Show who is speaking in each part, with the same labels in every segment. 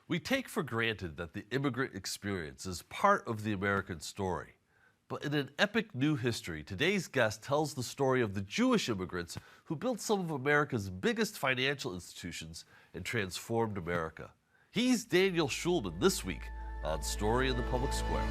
Speaker 1: We take for granted that the immigrant experience is part of the American story. But in an epic new history, today's guest tells the story of the Jewish immigrants who built some of America's biggest financial institutions and transformed America. He's Daniel Schulman this week on Story in the Public Square.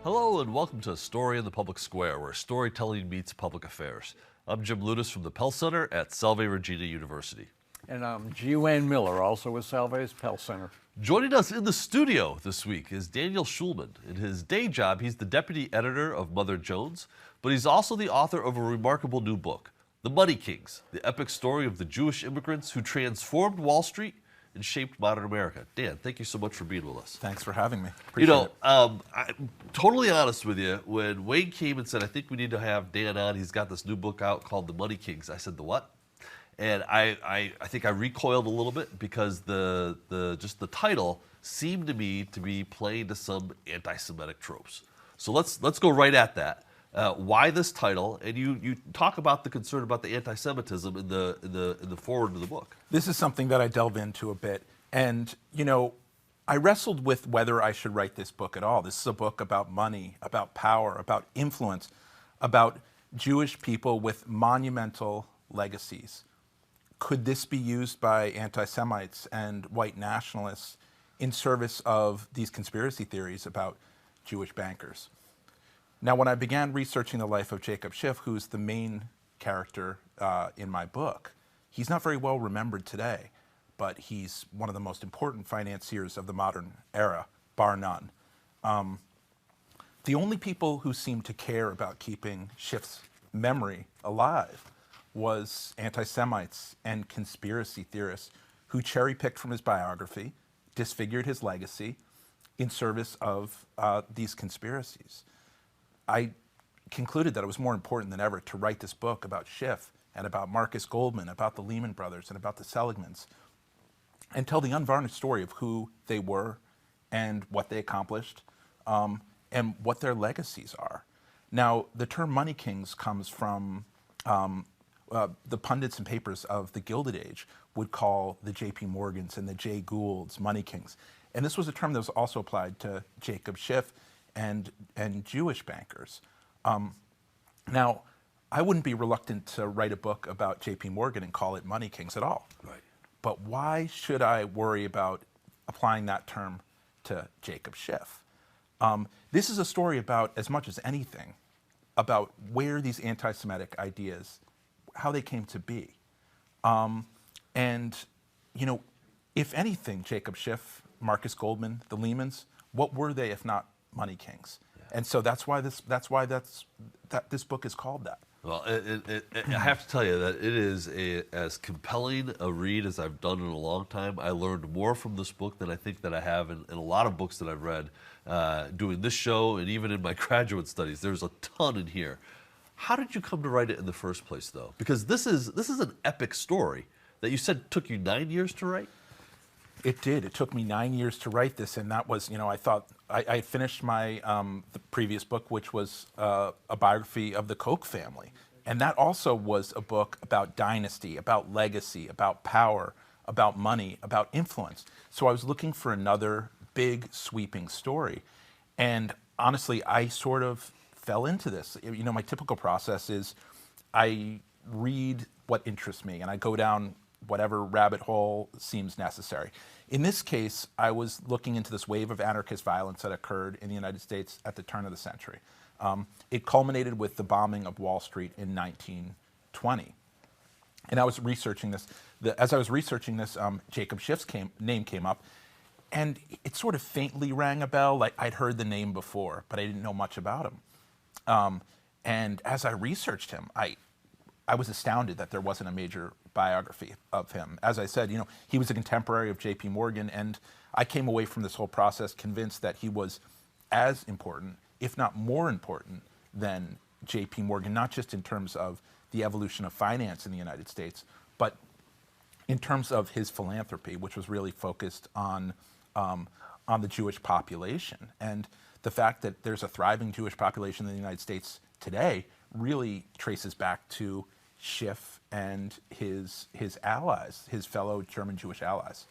Speaker 1: Hello and welcome to Story in the Public Square, where storytelling meets public affairs. I'm Jim Ludas from the Pell Center at Salve Regina University.
Speaker 2: And I'm G. Wayne Miller, also with Salve's Pell Center.
Speaker 1: Joining us in the studio this week is Daniel Schulman. In his day job, he's the deputy editor of Mother Jones, but he's also the author of a remarkable new book, The Money Kings, the epic story of the Jewish immigrants who transformed Wall Street and shaped modern America. Dan, thank you so much for being with us.
Speaker 3: Thanks for having me. Appreciate it.
Speaker 1: I'm totally honest with you. When Wayne came and said, I think we need to have Dan on, he's got this new book out called The Money Kings, I said, the what? And I think I recoiled a little bit because just the title seemed to me to be playing to some anti-Semitic tropes. So let's go right at that. Why this title? And you talk about the concern about the anti-Semitism in the foreword of the book.
Speaker 3: This is something that I delve into a bit. And, I wrestled with whether I should write this book at all. This is a book about money, about power, about influence, about Jewish people with monumental legacies. Could this be used by anti-Semites and white nationalists in service of these conspiracy theories about Jewish bankers? Now, when I began researching the life of Jacob Schiff, who's the main character in my book, he's not very well remembered today, but he's one of the most important financiers of the modern era, bar none. The only people who seemed to care about keeping Schiff's memory alive was anti-Semites and conspiracy theorists who cherry-picked from his biography, disfigured his legacy in service of these conspiracies. I concluded that it was more important than ever to write this book about Schiff and about Marcus Goldman, about the Lehman Brothers and about the Seligmans, and tell the unvarnished story of who they were and what they accomplished and what their legacies are. Now, the term Money Kings comes from the pundits and papers of the Gilded Age would call the J.P. Morgans and the Jay Goulds Money Kings. And this was a term that was also applied to Jacob Schiff and Jewish bankers. Now, I wouldn't be reluctant to write a book about J.P. Morgan and call it Money Kings at all.
Speaker 1: Right.
Speaker 3: But why should I worry about applying that term to Jacob Schiff? This is a story about, as much as anything, about where these anti-Semitic ideas, how they came to be. If anything, Jacob Schiff, Marcus Goldman, the Lehmans, what were they if not Money Kings? Yeah. And so that's why this book is called that.
Speaker 1: Well, I have to tell you that it is as compelling a read as I've done in a long time. I learned more from this book than I think that I have in a lot of books that I've read doing this show and even in my graduate studies. There's a ton in here. How did you come to write it in the first place, though? Because this is an epic story that you said took you 9 years to write?
Speaker 3: It did. It took me 9 years to write this, and that was, I thought I finished my the previous book, which was a biography of the Koch family, and that also was a book about dynasty, about legacy, about power, about money, about influence. So I was looking for another big, sweeping story, and honestly, I sort of fell into this. My typical process is I read what interests me, and I go down whatever rabbit hole seems necessary. In this case, I was looking into this wave of anarchist violence that occurred in the United States at the turn of the century. It culminated with the bombing of Wall Street in 1920. And I was researching this. As I was researching this, Jacob Schiff's name came up, and it sort of faintly rang a bell. Like I'd heard the name before, but I didn't know much about him. And as I researched him, I was astounded that there wasn't a major biography of him. As I said, he was a contemporary of J.P. Morgan, and I came away from this whole process convinced that he was as important, if not more important, than J.P. Morgan, not just in terms of the evolution of finance in the United States, but in terms of his philanthropy, which was really focused on the Jewish population. And the fact that there's a thriving Jewish population in the United States today really traces back to Schiff and his allies, his fellow German Jewish allies.